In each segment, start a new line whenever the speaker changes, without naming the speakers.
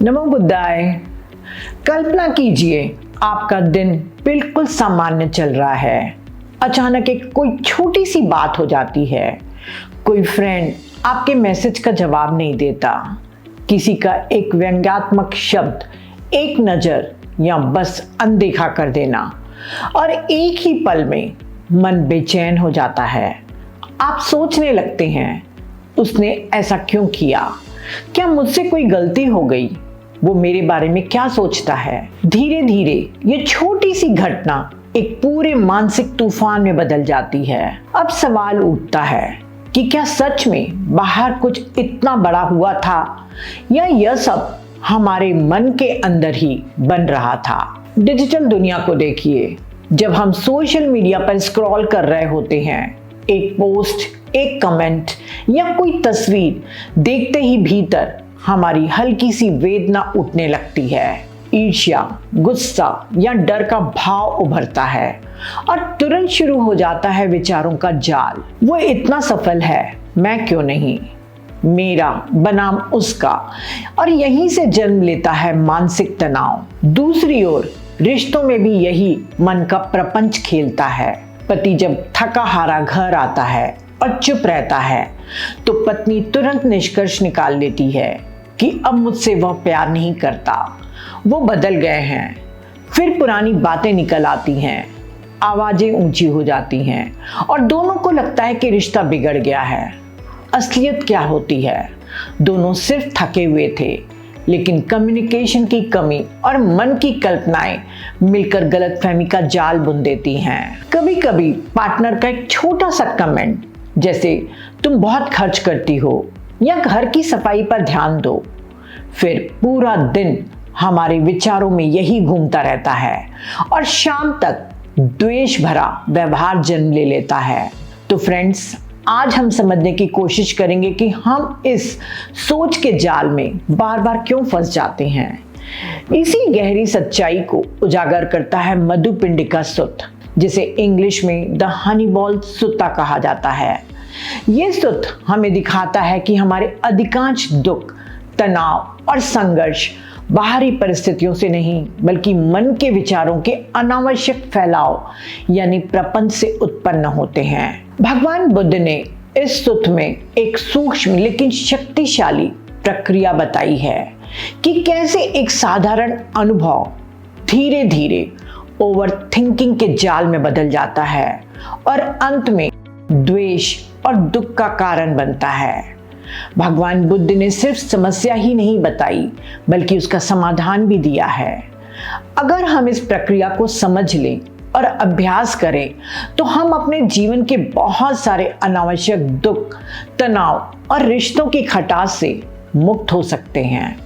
नमो बुद्धाय। कल्पना कीजिए आपका दिन बिल्कुल सामान्य चल रहा है। अचानक एक कोई छोटी सी बात हो जाती है। कोई फ्रेंड आपके मैसेज का जवाब नहीं देता। किसी का एक व्यंग्यात्मक शब्द, एक नज़र या बस अनदेखा कर देना, और एक ही पल में मन बेचैन हो जाता है। आप सोचने लगते हैं, उसने ऐसा क्यों किया? क्या मुझसे कोई गलती हो गई? वो मेरे बारे में क्या सोचता है? धीरे धीरे ये छोटी सी घटना एक पूरे मानसिक तूफान में बदल जाती है। अब सवाल उठता है कि क्या सच में बाहर कुछ इतना बड़ा हुआ था, या यह सब हमारे मन के अंदर ही बन रहा था? डिजिटल दुनिया को देखिए। जब हम सोशल मीडिया पर स्क्रॉल कर रहे होते हैं, एक पोस्ट, एक कमेंट या कोई तस्वीर देखते ही भीतर हमारी हल्की सी वेदना उठने लगती है। ईर्ष्या, गुस्सा या डर का भाव उभरता है और तुरंत शुरू हो जाता है विचारों का जाल। वो इतना सफल है, मैं क्यों नहीं? मेरा बनाम उसका। और यहीं से जन्म लेता है मानसिक तनाव। दूसरी ओर रिश्तों में भी यही मन का प्रपंच खेलता है। पति जब थका हारा घर आता है और चुप रहता है, तो पत्नी तुरंत निष्कर्ष निकाल लेती है कि अब मुझसे वह प्यार नहीं करता, वो बदल गए हैं। फिर पुरानी बातें निकल आती हैं, आवाजें ऊंची हो जाती हैं और दोनों को लगता है कि रिश्ता बिगड़ गया है। असलियत क्या होती है? दोनों सिर्फ थके हुए थे, लेकिन कम्युनिकेशन की कमी और मन की कल्पनाएं मिलकर गलतफहमी का जाल बुन देती हैं। कभी कभी पार्टनर का एक छोटा सा कमेंट, जैसे तुम बहुत खर्च करती हो या घर की सफाई पर ध्यान दो, फिर पूरा दिन हमारे विचारों में यही घूमता रहता है और शाम तक द्वेष भरा व्यवहार जन्म ले लेता है। तो फ्रेंड्स, आज हम समझने की कोशिश करेंगे कि हम इस सोच के जाल में बार बार क्यों फंस जाते हैं। इसी गहरी सच्चाई को उजागर करता है मधुपिंडिका सुत्त, जिसे इंग्लिश में द हनी बॉल सुत्ता कहा जाता है। ये सुत्त हमें दिखाता है कि हमारे अधिकांश दुख, तनाव और संघर्ष बाहरी परिस्थितियों से नहीं, बल्कि मन के विचारों के अनावश्यक फैलाव यानी प्रपंच से उत्पन्न होते हैं। भगवान बुद्ध ने इस सुत्त में एक सूक्ष्म लेकिन शक्तिशाली प्रक्रिया बताई है कि कैसे एक साधारण अनुभव धीरे धीरे ओवर थिंकिंग के जाल में बदल जाता है और अंत में द्वेष और दुख का कारण बनता है। भगवान बुद्ध ने सिर्फ समस्या ही नहीं बताई, बल्कि उसका समाधान भी दिया है। अगर हम इस प्रक्रिया को समझ लें और अभ्यास करें, तो हम अपने जीवन के बहुत सारे अनावश्यक दुख, तनाव और रिश्तों की खटास से मुक्त हो सकते हैं।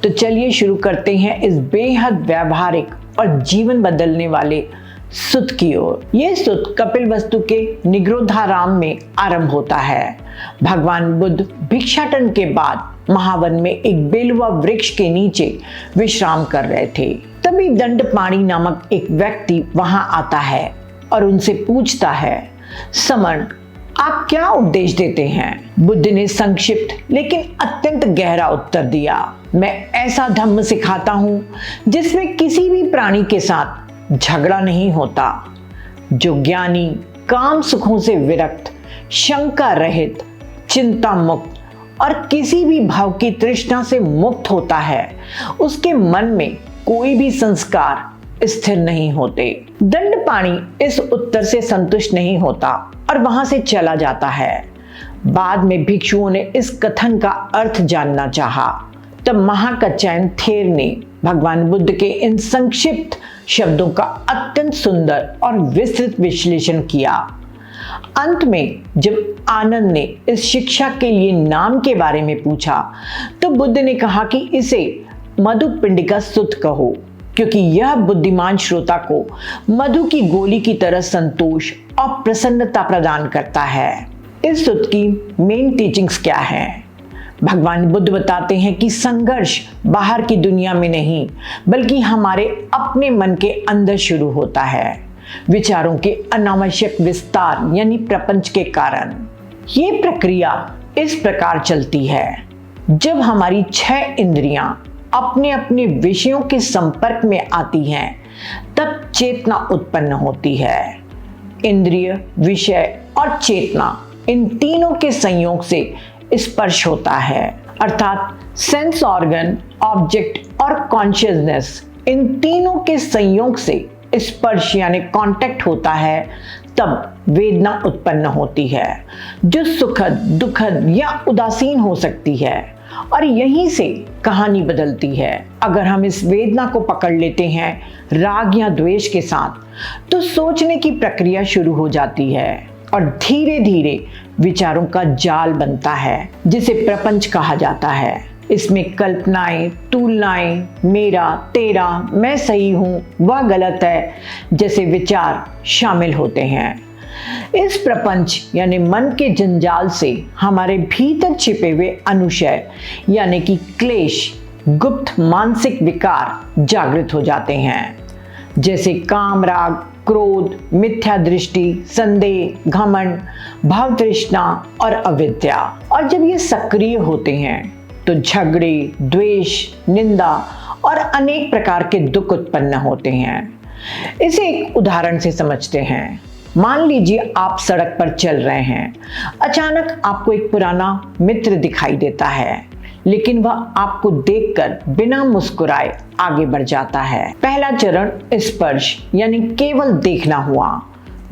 तो चलिए शुरू करते हैं इस बेहद व्यावहारिक और जीवन बदलने वाले सुत्त की ओर। ये सुत्त कपिलवस्तु के निगरोधाराम में आरंभ होता है। भगवान बुद्ध भिक्षाटन के बाद महावन में एक बेलवा वृक्ष के नीचे विश्राम कर रहे थे। तभी दंडपाणि नामक एक व्यक्ति वहां आता है और उनसे पूछता है, समण, आप क्या उपदेश देते हैं? बुद्ध ने संक्षिप्त लेकिन अत्यंत गहरा उत्तर दिया, मैं ऐसा धम्म सिखाता हूं जिसमें किसी भी प्राणी के साथ झगड़ा नहीं होता। जो ज्ञानी काम सुखों से विरक्त, शंका रहित, चिंता मुक्त और किसी भी भाव की तृष्णा से मुक्त होता है, उसके मन में कोई भी संस्कार स्थिर नहीं होते। दंडपाणि इस उत्तर से संतुष्ट नहीं होता और वहां से चला जाता है। बाद में भिक्षुओं ने इस कथन का अर्थ जानना चाहा। तब महाकच्छायन थेर ने भगवान बुद्ध के इन संक्षिप्त शब्दों का अत्यंत सुंदर और विस्तृत विश्लेषण किया। अंत में जब आनंद ने इस शिक्षा के लिए नाम के बारे में पूछा, तो बुद्ध ने कहा कि इसे मधुपिंडिका सुत्त कहो, क्योंकि यह बुद्धिमान श्रोता को मधु की गोली की तरह संतोष और प्रसन्नता प्रदान करता है। इस सुत्त की मेन टीचिंग्स क्या है? भगवान बुद्ध बताते हैं कि संघर्ष बाहर की दुनिया में नहीं, बल्कि हमारे अपने मन के अंदर शुरू होता है, विचारों के अनावश्यक विस्तार यानी प्रपंच के कारण। ये प्रक्रिया इस प्रकार चलती है। जब हमारी 6 इंद्रियां अपने अपने विषयों के संपर्क में आती हैं, तब चेतना उत्पन्न होती है। इंद्रिय, विषय और चेतना, इन तीनों के संयोग से स्पर्श होता है, अर्थात सेंस ऑर्गन, ऑब्जेक्ट और कॉन्शियसनेस, इन तीनों के संयोग से स्पर्श यानी कांटेक्ट होता है, तब वेदना उत्पन्न होती है, जो सुखद, दुखद या उदासीन हो सकती है, और यहीं से कहानी बदलती है। अगर हम इस वेदना को पकड़ लेते हैं राग या द्वेष के साथ, तो सोचने की प्रक्रिया शुरू हो जाती है और धीरे धीरे विचारों का जाल बनता है, जिसे प्रपंच कहा जाता है। इसमें कल्पनाएं, तुलनाएं, मेरा, तेरा, मैं सही हूँ, वह गलत है, जैसे विचार शामिल होते हैं। इस प्रपंच यानी मन के जंजाल से हमारे भीतर छिपे हुए अनुशय यानी कि क्लेश, गुप्त मानसिक विकार जागृत हो जाते हैं, जैसे काम, राग, क्रोध, मिथ्या दृष्टि, संदेह, घमंड, भाव तृष्णा और अविद्या। और जब ये सक्रिय होते हैं तो झगड़े, द्वेष, निंदा और अनेक प्रकार के दुख उत्पन्न होते हैं। इसे एक उदाहरण से समझते हैं। मान लीजिए आप सड़क पर चल रहे हैं, अचानक आपको एक पुराना मित्र दिखाई देता है, लेकिन वह आपको देखकर बिना मुस्कुराए आगे बढ़ जाता है। पहला चरण स्पर्श यानी केवल देखना हुआ।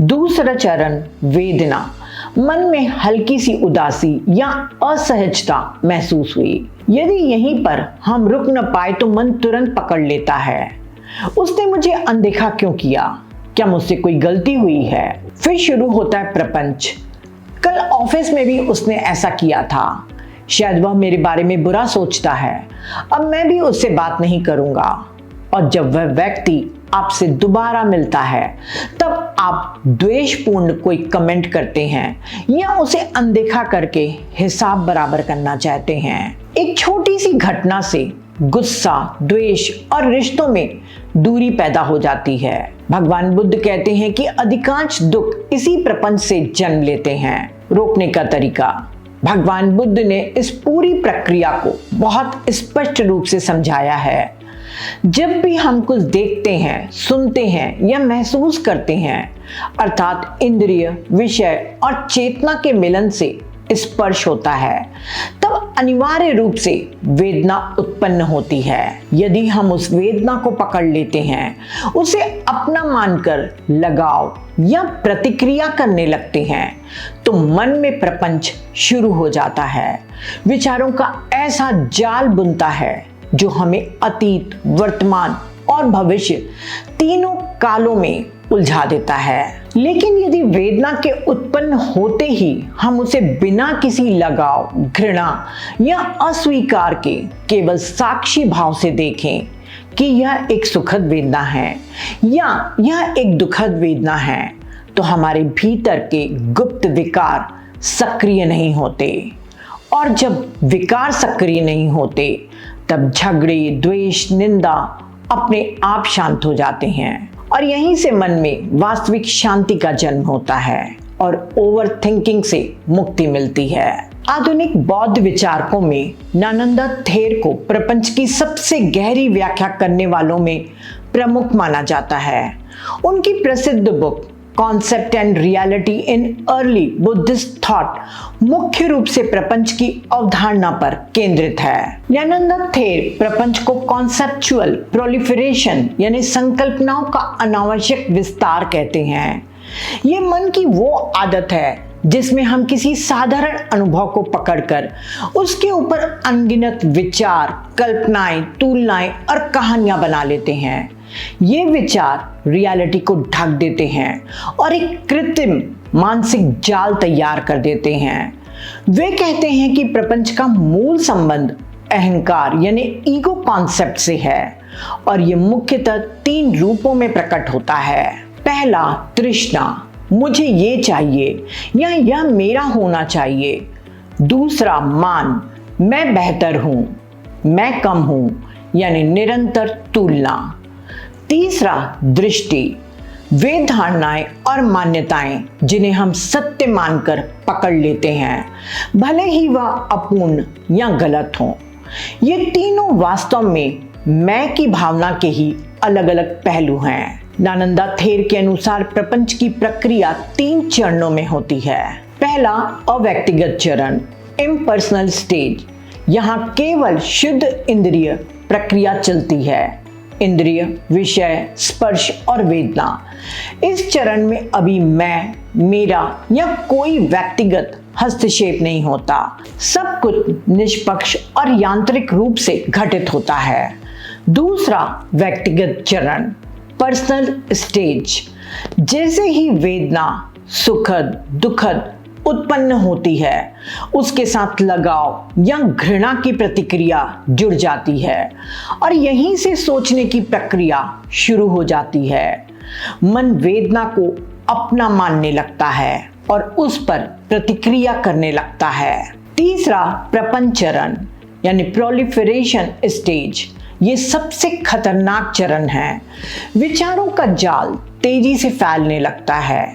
दूसरा चरण वेदना, मन में हल्की सी उदासी या असहजता महसूस हुई। यदि यहीं पर हम रुक न पाए तो मन तुरंत पकड़ लेता है, उसने मुझे अनदेखा क्यों किया, क्या मुझसे कोई गलती हुई है। फिर शुरू होता है प्रपंच। कल ऑफिस में भी उसने ऐसा किया था, शायद वह मेरे बारे में बुरा सोचता है, अब मैं भी उससे बात नहीं करूंगा। और जब वह व्यक्ति आपसे दोबारा मिलता है, तब आप द्वेषपूर्ण कोई कमेंट करते हैं या उसे अनदेखा करके हिसाब बराबर करना चाहते हैं। एक छोटी सी घटना से गुस्सा, द्वेष और रिश्तों में दूरी पैदा हो जाती है। भगवान बुद्ध कहते हैं कि अधिकांश दुख इसी प्रपंच से जन्म लेते हैं। रोकने का तरीका, भगवान बुद्ध ने इस पूरी प्रक्रिया को बहुत स्पष्ट रूप से समझाया है। जब भी हम कुछ देखते हैं, सुनते हैं या महसूस करते हैं, अर्थात इंद्रिय, विषय और चेतना के मिलन से स्पर्श होता है, तब अनिवार्य रूप से वेदना उत्पन्न होती है। यदि हम उस वेदना को पकड़ लेते हैं, उसे अपना मानकर लगाव या प्रतिक्रिया करने लगते हैं, तो मन में प्रपंच शुरू हो जाता है। विचारों का ऐसा जाल बुनता है जो हमें अतीत, वर्तमान और भविष्य तीनों कालों में उलझा देता है। लेकिन यदि वेदना के उत्पन्न होते ही हम उसे बिना किसी लगाव, घृणा या अस्वीकार के केवल साक्षी भाव से देखें कि यह एक सुखद वेदना है या यह एक दुखद वेदना है, तो हमारे भीतर के गुप्त विकार सक्रिय नहीं होते। और जब विकार सक्रिय नहीं होते, तब झगड़े, द्वेष, निंदा अपने आप शांत हो जाते हैं, और यहीं से मन में वास्तविक शांति का जन्म होता है और ओवर थिंकिंग से मुक्ति मिलती है। आधुनिक बौद्ध विचारकों में नालंदा थेर को प्रपंच की सबसे गहरी व्याख्या करने वालों में प्रमुख माना जाता है। उनकी प्रसिद्ध book concept and reality in early Buddhist thought मुख्य रूप से प्रपंच की अवधारणा पर केंद्रित है। ज्ञानंद थेर प्रपंच को कॉन्सेप्चुअल प्रोलिफरेशन यानी संकल्पनाओं का अनावश्यक विस्तार कहते हैं। ये मन की वो आदत है जिसमें हम किसी साधारण अनुभव को पकड़कर उसके ऊपर अनगिनत विचार, कल्पनाएं, तुलनाएं और कहानियां बना लेते हैं। ये विचार रियलिटी को ढक देते हैं और एक कृत्रिम मानसिक जाल तैयार कर देते हैं। वे कहते हैं कि प्रपंच का मूल संबंध अहंकार यानी ईगो कॉन्सेप्ट से है, और ये मुख्यतः 3 रूपों में प्रकट होता है। पहला, तृष्णा, मुझे ये चाहिए या यह मेरा होना चाहिए। दूसरा, मान, मैं बेहतर हूं, मैं कम हूं, यानी निरंतर तुलना। तीसरा, दृष्टि, वे धारणाएं और मान्यताएं जिन्हें हम सत्य मानकर पकड़ लेते हैं, भले ही वह अपूर्ण या गलत हों। ये तीनों वास्तव में मैं की भावना के ही अलग अलग पहलू हैं। नालंदा थेर के अनुसार प्रपंच की प्रक्रिया 3 चरणों में होती है। पहला अव्यक्तिगत चरण, इम्पर्सनल स्टेज। यहाँ केवल शुद्ध इंद्रिय प्रक्रिया चलती है। इंद्रिय, विषय, स्पर्श और वेदना। इस चरण में अभी मैं, मेरा या कोई व्यक्तिगत हस्तक्षेप नहीं होता। सब कुछ निष्पक्ष और यांत्रिक रूप से घटित होता है। दूसरा व्यक्तिगत चरण, पर्सनल स्टेज। जैसे ही वेदना सुखद, दुखद उत्पन्न होती है, उसके साथ लगाव या घृणा की प्रतिक्रिया जुड़ जाती है और यहीं से सोचने की प्रक्रिया शुरू हो जाती है। मन वेदना को अपना मानने लगता है और उस पर प्रतिक्रिया करने लगता है। तीसरा प्रपंच चरण यानी प्रोलिफरेशन स्टेज। ये सबसे खतरनाक चरण है। विचारों का जाल तेजी से फैलने लगता है।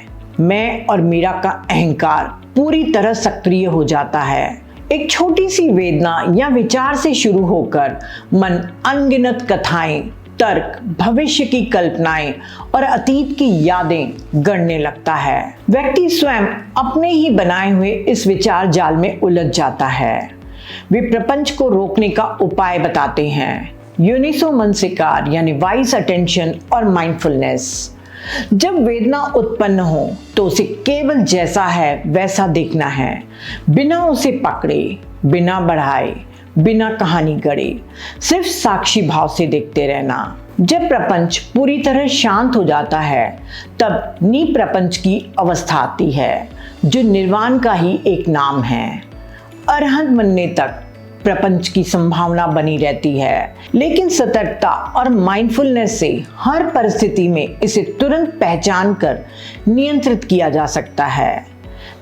मैं और मेरा का अहंकार पूरी तरह सक्रिय हो जाता है। एक छोटी सी वेदना या विचार से शुरू होकर मन अनगिनत कथाएं, तर्क, भविष्य की कल्पनाएं और अतीत की यादें गढ़ने लगता है। व्यक्ति स्वयं अपने ही बनाए हुए इस विचार जाल में उलझ जाता है। वे प्रपंच को रोकने का उपाय बताते हैं, यूनिसो मनसिकार यानी वाइस अटेंशन और माइंडफुलनेस। जब वेदना उत्पन्न हो तो उसे केवल जैसा है वैसा देखना है, बिना उसे पकड़े, बिना बढ़ाए, बिना कहानी गढ़े, सिर्फ साक्षी भाव से देखते रहना। जब प्रपंच पूरी तरह शांत हो जाता है तब निप्रपंच की अवस्था आती है, जो निर्वाण का ही एक नाम है। अरहंत बनने तक प्रपंच की संभावना बनी रहती है, लेकिन सतर्कता और माइंडफुलनेस से हर परिस्थिति में इसे तुरंत पहचान कर नियंत्रित किया जा सकता है।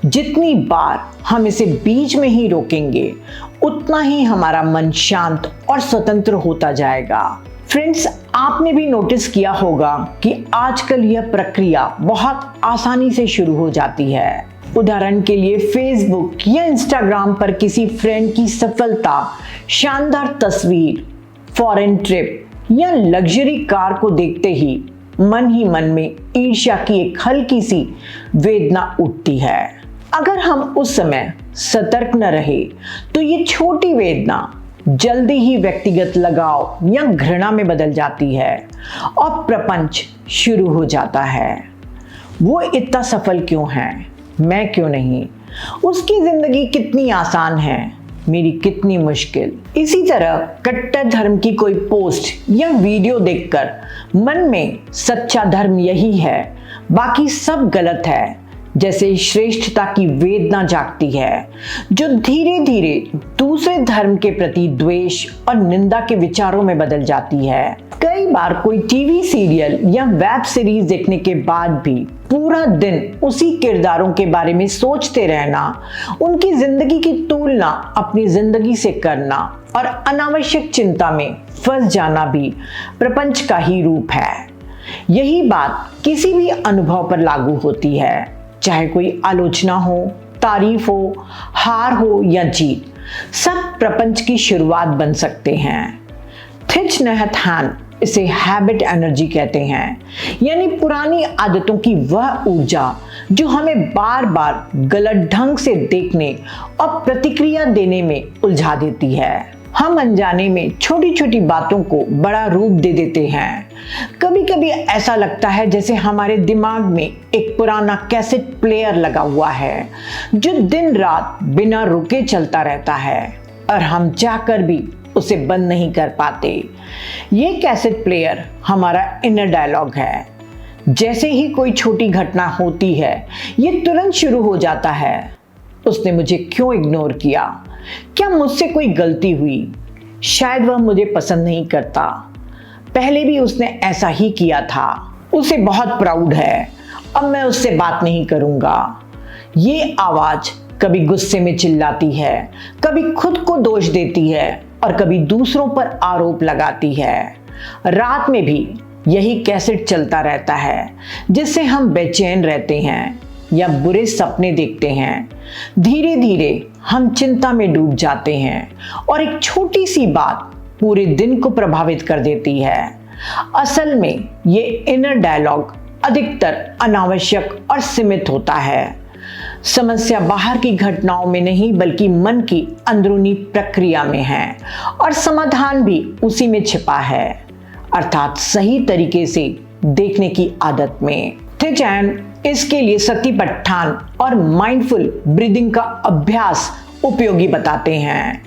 जितनी बार हम इसे बीच में ही रोकेंगे, उतना ही हमारा मन शांत और स्वतंत्र होता जाएगा। फ्रेंड्स, आपने भी नोटिस किया होगा कि आजकल यह प्रक्रिया बहुत आसानी से शुरू हो जाती है। उदाहरण के लिए फेसबुक या इंस्टाग्राम पर किसी फ्रेंड की सफलता, शानदार तस्वीर, फॉरेन ट्रिप या लग्जरी कार को देखते ही मन में ईर्ष्या की एक हल्की सी वेदना उठती है। अगर हम उस समय सतर्क न रहे तो ये छोटी वेदना जल्दी ही व्यक्तिगत लगाव या घृणा में बदल जाती है और प्रपंच शुरू हो जाता है। वो इतना सफल क्यों है, मैं क्यों नहीं? उसकी जिंदगी कितनी आसान है, मेरी कितनी मुश्किल। इसी तरह कट्टर धर्म की कोई पोस्ट या वीडियो देखकर मन में सच्चा धर्म यही है, बाकी सब गलत है, जैसे श्रेष्ठता की वेदना जागती है, जो धीरे धीरे दूसरे धर्म के प्रति द्वेष और निंदा के विचारों में बदल जाती है। कई बार कोई टीवी सीरियल या वेब सीरीज देखने के बाद भी पूरा दिन उसी किरदारों के बारे में सोचते रहना, उनकी जिंदगी की तुलना अपनी जिंदगी से करना और अनावश्यक चिंता में फंस जाना भी प्रपंच का ही रूप है। यही बात किसी भी अनुभव पर लागू होती है, चाहे कोई आलोचना हो, तारीफ हो, हार हो या जीत, सब प्रपंच की शुरुआत बन सकते हैं। थिच नहत हैन इसे हैबिट एनर्जी कहते हैं, यानी पुरानी आदतों की वह ऊर्जा जो हमें बार बार गलत ढंग से देखने और प्रतिक्रिया देने में उलझा देती है। हम अनजाने में छोटी छोटी बातों को बड़ा रूप दे देते हैं। कभी कभी ऐसा लगता है जैसे हमारे दिमाग में एक पुराना कैसेट प्लेयर लगा हुआ है, जो दिन रात बिना रुके चलता रहता है और हम चाहकर भी उसे बंद नहीं कर पाते। ये कैसेट प्लेयर हमारा इनर डायलॉग है। जैसे ही कोई छोटी घटना होती है, ये तुरंत शुरू हो जाता है, उसने मुझे क्यों इग्नोर किया, क्या मुझसे कोई गलती हुई, शायद वह मुझे पसंद नहीं करता, पहले भी उसने ऐसा ही किया था, उसे बहुत प्राउड है, अब मैं उससे बात नहीं करूंगा। ये आवाज कभी गुस्से में चिल्लाती है, कभी खुद को दोष देती है और कभी दूसरों पर आरोप लगाती है। रात में भी यही कैसेट चलता रहता है, जिससे हम बेचैन रहते हैं। या बुरे सपने देखते हैं, धीरे धीरे हम चिंता में डूब जाते हैं और एक छोटी सी बात पूरे दिन को प्रभावित कर देती है। असल में ये इनर डायलॉग अधिकतर अनावश्यक और सीमित होता है। समस्या बाहर की घटनाओं में नहीं बल्कि मन की अंदरूनी प्रक्रिया में है और समाधान भी उसी में छिपा है, अर्थात सही तरीके से देखने की आदत में। थिच एंड इसके लिए सतिपट्ठान और माइंडफुल ब्रीदिंग का अभ्यास उपयोगी बताते हैं।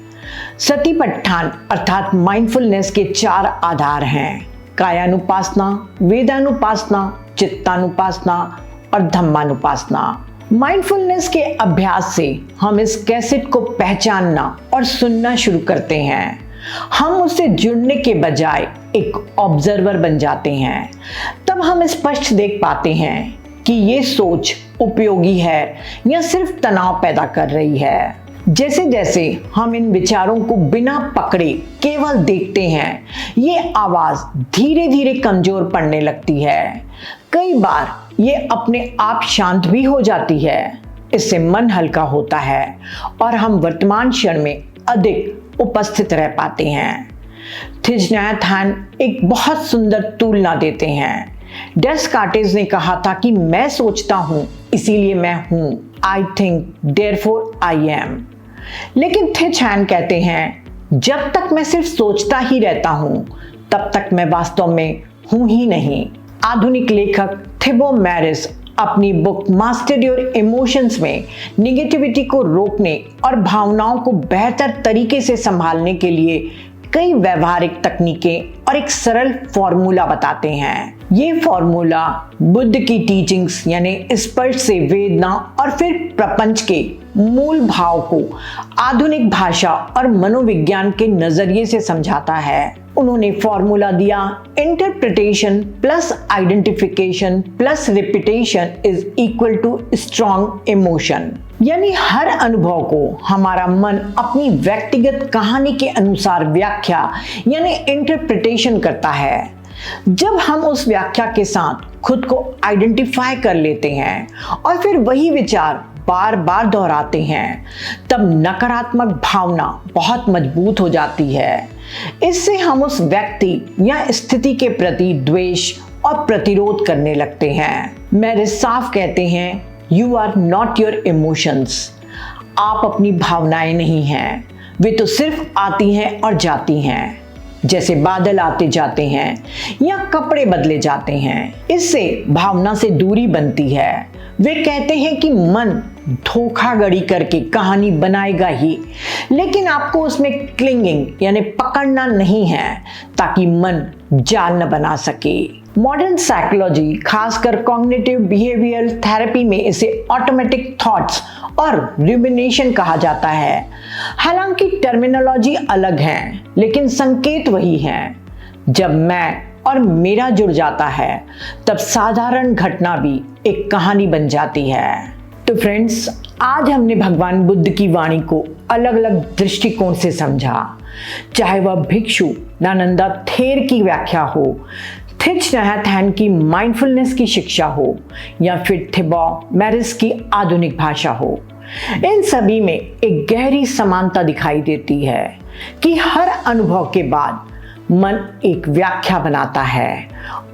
सतिपट्ठान अर्थात माइंडफुलनेस के 4 आधार हैं: कायानुपासना, वेदानुपासना, चित्तानुपासना और धम्मानुपासना। माइंडफुलनेस के अभ्यास से हम इस कैसेट को पहचानना और सुनना शुरू करते हैं। हम उससे जुड़ने के बजाय एक ऑब्जर्वर बन जाते हैं। तब हम स्पष्ट देख पाते हैं कि ये सोच उपयोगी है या सिर्फ तनाव पैदा कर रही है। जैसे जैसे हम इन विचारों को बिना पकड़े केवल देखते हैं, ये आवाज धीरे धीरे कमजोर पड़ने लगती है। कई बार ये अपने आप शांत भी हो जाती है। इससे मन हल्का होता है और हम वर्तमान क्षण में अधिक उपस्थित रह पाते हैं। थिच नैथ हैन एक बहुत सुंदर तुलना देते हैं। डेस्कार्टेस ने कहा था कि मैं सोचता हूं इसीलिए मैं हूं, I think therefore I am. लेकिन थिच हैन कहते हैं, जब तक मैं सिर्फ सोचता ही रहता हूं तब तक मैं वास्तव में हूं ही नहीं। आधुनिक लेखक थिबो मैरिस अपनी बुक मास्टर योर इमोशंस में निगेटिविटी को रोकने और भावनाओं को बेहतर तरीके से संभालने के लिए कई व्यवहारिक तकनीकें और एक सरल फॉर्मूला बताते हैं। ये फॉर्मूला बुद्ध की टीचिंग्स यानी स्पर्श से वेदना और फिर प्रपंच के मूल भाव को आधुनिक भाषा और मनोविज्ञान के नजरिए से समझाता है। उन्होंने फॉर्मूला दिया, interpretation plus identification plus repetition is equal to strong emotion. यानी हर अनुभव को हमारा मन अपनी व्यक्तिगत कहानी के अनुसार व्याख्या यानी इंटरप्रिटेशन करता है। जब हम उस व्याख्या के साथ खुद को आइडेंटिफाई कर लेते हैं और फिर वही विचार बार बार दोहराते हैं, तब नकारात्मक भावना बहुत मजबूत हो जाती है। इससे हम उस व्यक्ति या स्थिति के प्रति द्वेष और प्रतिरोध करने लगते हैं। मेरे साफ कहते हैं, you are not your emotions. आप अपनी भावनाएं नहीं हैं, वे तो सिर्फ आती हैं और जाती हैं, जैसे बादल आते जाते हैं या कपड़े बदले जाते हैं। इससे भावना से दूरी बनती है। वे कहते हैं कि मन धोखाधड़ी करके कहानी बनाएगा ही, लेकिन आपको उसमें क्लिंगिंग यानी पकड़ना नहीं है ताकि मन जाल न बना सके। मॉडर्न साइकोलॉजी खासकर कॉग्निटिव बिहेवियर थेरेपी में इसे ऑटोमेटिक थॉट्स और रुमिनेशन कहा जाता है। हालांकि टर्मिनोलॉजी अलग है लेकिन संकेत वही हैं। जब मैं और मेरा जुड़ जाता है तब साधारण घटना भी एक कहानी बन जाती है। तो फ्रेंड्स, आज हमने भगवान बुद्ध की वाणी को अलग अलग दृष्टिकोण से समझा। चाहे वह भिक्षु नानंदा थेर की व्याख्या हो, थिच नैथ हैन की माइंडफुलनेस की शिक्षा हो या फिर थिबो मैरिस की आधुनिक भाषा हो, इन सभी में एक गहरी समानता दिखाई देती है कि हर अनुभव के बाद मन एक व्याख्या बनाता है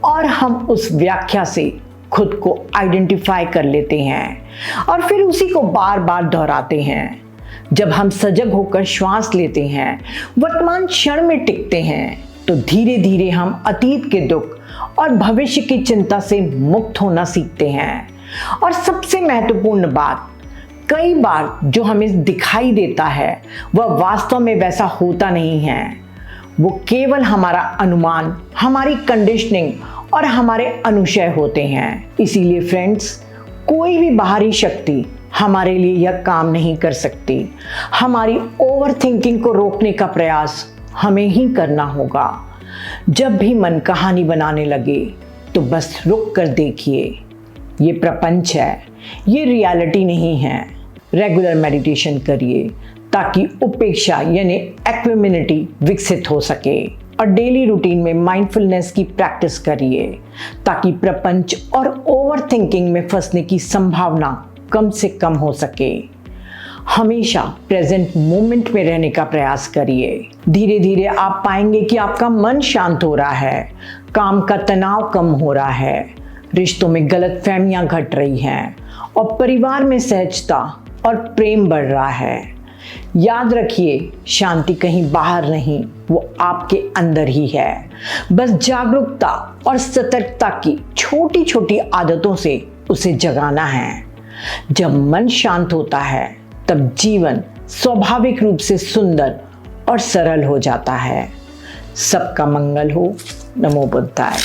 और हम उस व्याख्या से खुद को आइडेंटिफाई कर लेते हैं और फिर उसी को बार बार दोहराते हैं। जब हम सजग होकर श्वास लेते हैं, वर्तमान क्षण में टिकते हैं, तो धीरे धीरे हम अतीत के दुख और भविष्य की चिंता से मुक्त होना सीखते हैं। और सबसे महत्वपूर्ण बात, कई बार जो हमें दिखाई देता है वह वास्तव में वैसा होता नहीं है। वो केवल हमारा अनुमान, हमारी कंडीशनिंग और हमारे अनुशय होते हैं। इसीलिए फ्रेंड्स, कोई भी बाहरी शक्ति हमारे लिए यह काम नहीं कर सकती। हमारी ओवर थिंकिंग को रोकने का प्रयास हमें ही करना होगा। जब भी मन कहानी बनाने लगे तो बस रुक कर देखिए, ये प्रपंच है, ये रियलिटी नहीं है। रेगुलर मेडिटेशन करिए ताकि उपेक्षा यानी एक्विमिनिटी विकसित हो सके। और डेली रूटीन में माइंडफुलनेस की प्रैक्टिस करिए ताकि प्रपंच और ओवरथिंकिंग में फंसने की संभावना कम से कम हो सके। हमेशा प्रेजेंट मोमेंट में रहने का प्रयास करिए। धीरे धीरे आप पाएंगे कि आपका मन शांत हो रहा है, काम का तनाव कम हो रहा है, रिश्तों में गलतफहमियां घट रही हैं और परिवार में सहजता और प्रेम बढ़ रहा है। याद रखिए, शांति कहीं बाहर नहीं, वो आपके अंदर ही है। बस जागरूकता और सतर्कता की छोटी छोटी आदतों से उसे जगाना है। जब मन शांत होता है तब जीवन स्वाभाविक रूप से सुंदर और सरल हो जाता है। सबका मंगल हो। नमो बुद्धाय।